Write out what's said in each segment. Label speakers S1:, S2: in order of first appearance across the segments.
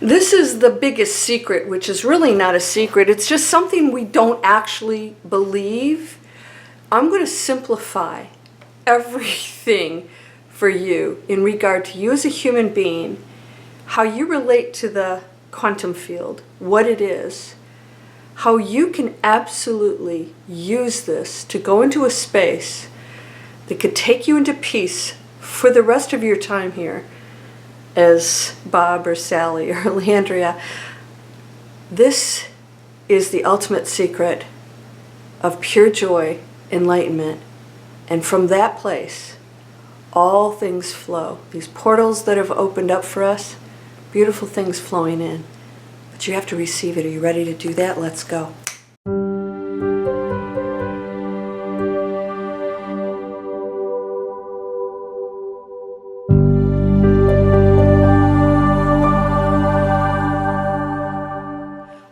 S1: This is the biggest secret, which is really not a secret. It's just something we don't actually believe. I'm going to simplify everything for you in regard to you as a human being, how you relate to the quantum field, what it is, how you can absolutely use this to go into a space that could take you into peace for the rest of your time here as Bob or Sally or Landria. This is the ultimate secret of pure joy, enlightenment, and from that place, all things flow. These portals that have opened up for us, beautiful things flowing in. But you have to receive it. Are you ready to do that? Let's go.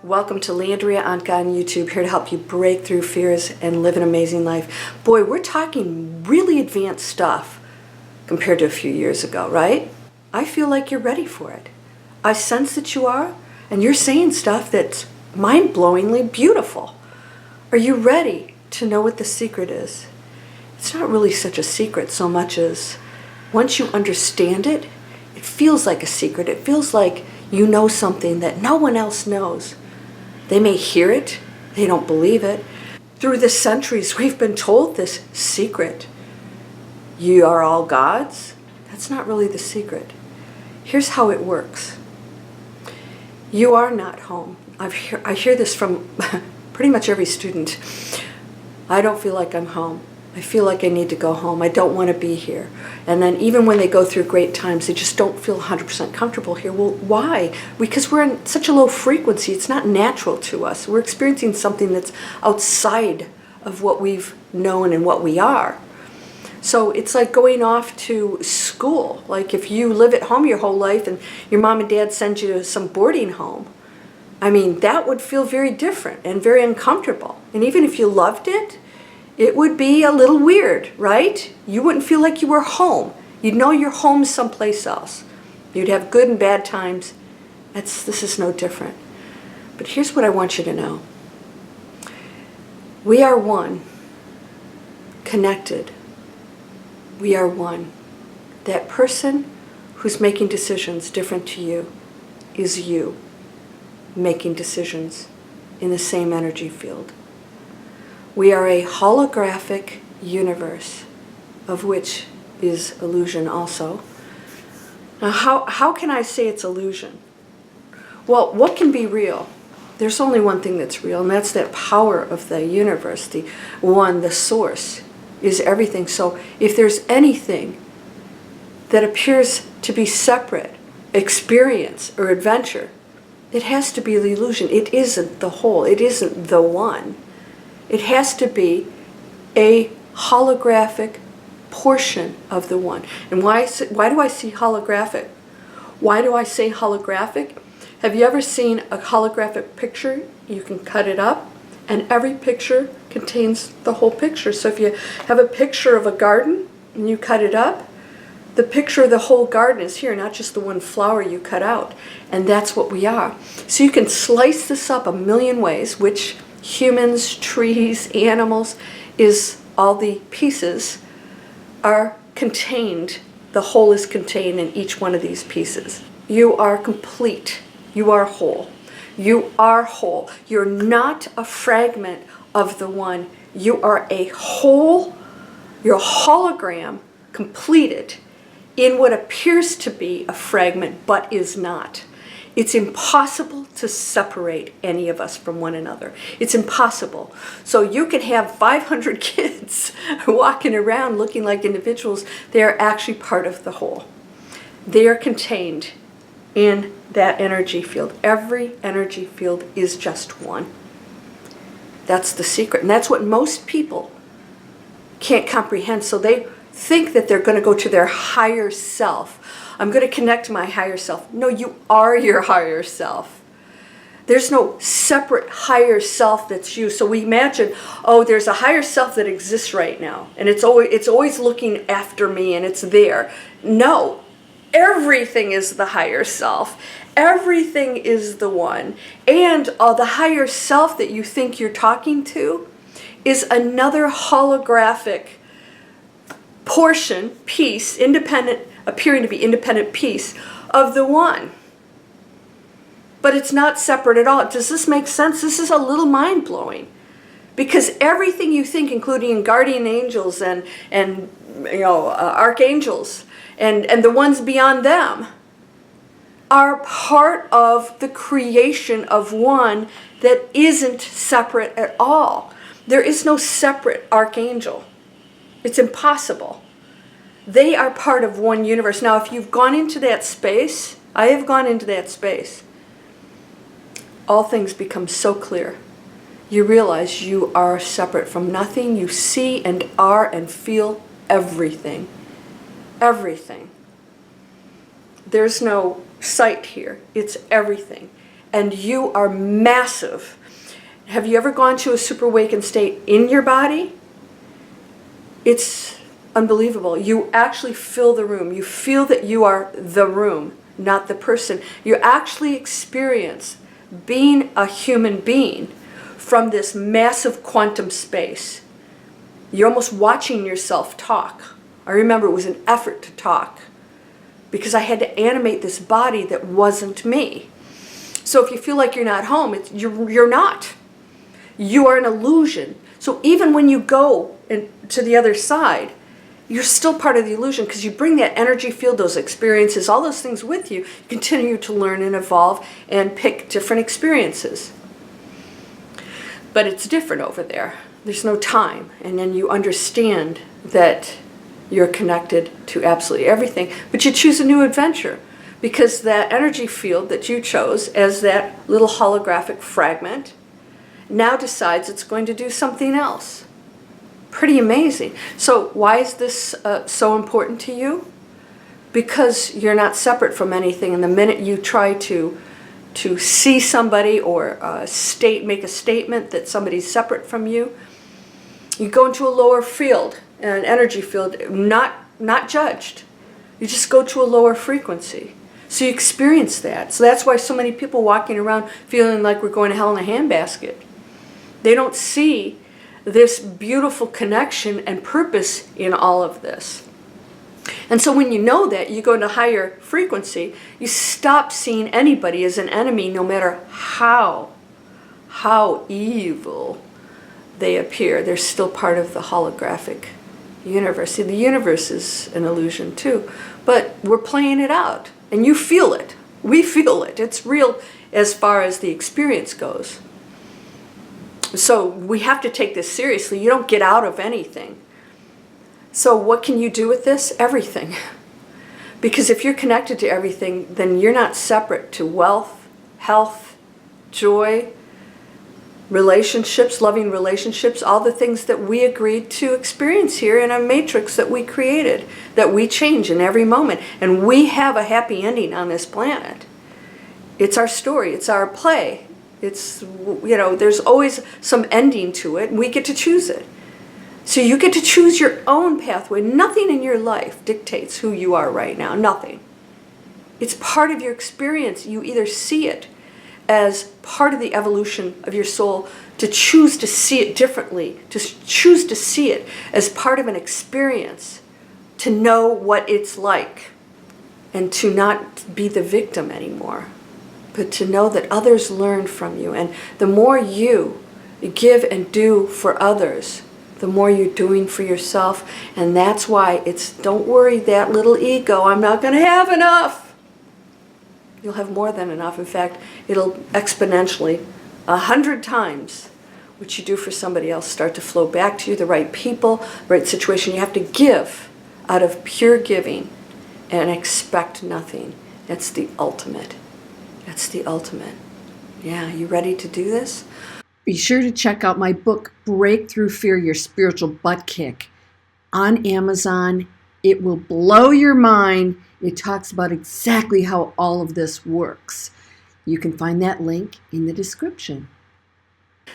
S1: Welcome to Landria, Onkka on YouTube, here to help you break through fears and live an amazing life. Boy, we're talking really advanced stuff compared to a few years ago, right? I feel like you're ready for it. I sense that you are, and you're saying stuff that's mind-blowingly beautiful. Are you ready to know what the secret is? It's not really such a secret so much as once you understand it, it feels like a secret. It feels like you know something that no one else knows. They may hear it, they don't believe it. Through the centuries, we've been told this secret. You are all gods. That's not really the secret. Here's how it works. You are not home. I hear this from pretty much every student. I don't feel like I'm home. I feel like I need to go home. I don't want to be here. And then even when they go through great times, they just don't feel 100% comfortable here. Well, why? Because we're in such a low frequency. It's not natural to us. We're experiencing something that's outside of what we've known and what we are. So it's like going off to school. Like if you live at home your whole life and your mom and dad send you to some boarding home, I mean, that would feel very different and very uncomfortable. And even if you loved it, it would be a little weird, right? You wouldn't feel like you were home. You'd know you're home someplace else. You'd have good and bad times. This is no different. But here's what I want you to know. We are one, connected. We are one. That person who's making decisions different to you is you making decisions in the same energy field. We are a holographic universe, of which is illusion also. Now, how can I say it's illusion? Well, what can be real? There's only one thing that's real, and that's that power of the universe, the one, the source, is everything. So if there's anything that appears to be separate, experience, or adventure, it has to be the illusion. It isn't the whole. It isn't the one. It has to be a holographic portion of the one. And why do I see holographic? Why do I say holographic? Have you ever seen a holographic picture? You can cut it up, and every picture contains the whole picture. So if you have a picture of a garden and you cut it up, the picture of the whole garden is here, not just the one flower you cut out. And that's what we are. So you can slice this up a million ways, which humans, trees, animals, is all the pieces are contained. The whole is contained in each one of these pieces. You are complete. You are whole. You are whole. You're not a fragment of the one. You are a whole. You're a hologram completed in what appears to be a fragment but is not. It's impossible to separate any of us from one another. It's impossible. So you can have 500 kids walking around looking like individuals. They are actually part of the whole. They are contained in that energy field. Every energy field is just one. That's the secret. And that's what most people can't comprehend. So they think that they're going to go to their higher self. I'm going to connect to my higher self. No, you are your higher self. There's no separate higher self that's you. So we imagine, oh, there's a higher self that exists right now, and it's always looking after me, and it's there. No, everything is the higher self. Everything is the one. And the higher self that you think you're talking to is another holographic portion, piece, independent, appearing to be independent piece of the one. But it's not separate at all. Does this make sense? This is a little mind-blowing. Because everything you think, including guardian angels and archangels and the ones beyond them, are part of the creation of one that isn't separate at all. There is no separate archangel. It's impossible. They are part of one universe. Now, if you've gone into that space, I have gone into that space, all things become so clear. You realize you are separate from nothing. You see and are and feel everything. Everything. There's no sight here. It's everything. And you are massive. Have you ever gone to a super awakened state in your body? It's unbelievable. You actually fill the room. You feel that you are the room, not the person. You actually experience being a human being from this massive quantum space. You're almost watching yourself talk. I remember it was an effort to talk because I had to animate this body that wasn't me. So if you feel like you're not home, you're not. You are an illusion. So even when you go to the other side, you're still part of the illusion because you bring that energy field, those experiences, all those things with you. You continue to learn and evolve and pick different experiences. But it's different over there. There's no time. And then you understand that you're connected to absolutely everything. But you choose a new adventure because that energy field that you chose as that little holographic fragment now decides it's going to do something else. Pretty amazing. So why is this so important to you? Because you're not separate from anything. And the minute you try to see somebody or make a statement that somebody's separate from you, you go into a lower field, an energy field, not judged. You just go to a lower frequency. So you experience that. So that's why so many people walking around feeling like we're going to hell in a handbasket. They don't see this beautiful connection and purpose in all of this. And so when you know that, you go into higher frequency, you stop seeing anybody as an enemy, no matter how evil they appear. They're still part of the holographic universe. See, the universe is an illusion too, but we're playing it out, and you feel it. We feel it. It's real as far as the experience goes. So we have to take this seriously. You don't get out of anything. So what can you do with this? Everything. Because if you're connected to everything, then you're not separate to wealth, health, joy, relationships, loving relationships, all the things that we agreed to experience here in a matrix that we created, that we change in every moment. And we have a happy ending on this planet. It's our story. It's our play. It's, there's always some ending to it, and we get to choose it. So you get to choose your own pathway. Nothing in your life dictates who you are right now. Nothing. It's part of your experience. You either see it as part of the evolution of your soul, to choose to see it differently, to choose to see it as part of an experience, to know what it's like, and to not be the victim anymore, but to know that others learn from you. And the more you give and do for others, the more you're doing for yourself. And that's why it's, don't worry, that little ego, I'm not going to have enough. You'll have more than enough. In fact, it'll exponentially, 100 times what you do for somebody else start to flow back to you, the right people, the right situation. You have to give out of pure giving and expect nothing. That's the ultimate. That's the ultimate. Yeah, you ready to do this?
S2: Be sure to check out my book, Breakthrough Fear, Your Spiritual Butt Kick, on Amazon. It will blow your mind. It talks about exactly how all of this works. You can find that link in the description.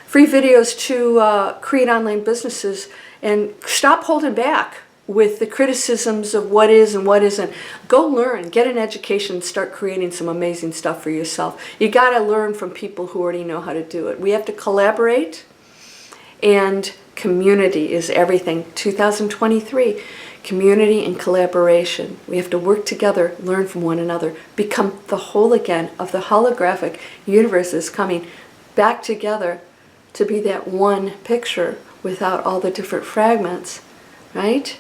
S1: Free videos to create online businesses, and stop holding back. with the criticisms of what is and what isn't. Go learn, get an education, start creating some amazing stuff for yourself. You got to learn from people who already know how to do it. We have to collaborate, and community is everything. 2023, community and collaboration. We have to work together, learn from one another, become the whole again of the holographic universe is coming back together to be that one picture without all the different fragments, right?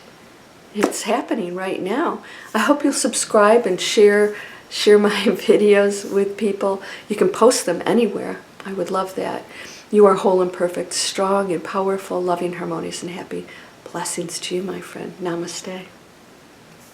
S1: It's happening right now. I hope you'll subscribe and share my videos with people. You can post them anywhere. I would love that. You are whole and perfect, strong and powerful, loving, harmonious, and happy. Blessings to you, my friend. Namaste.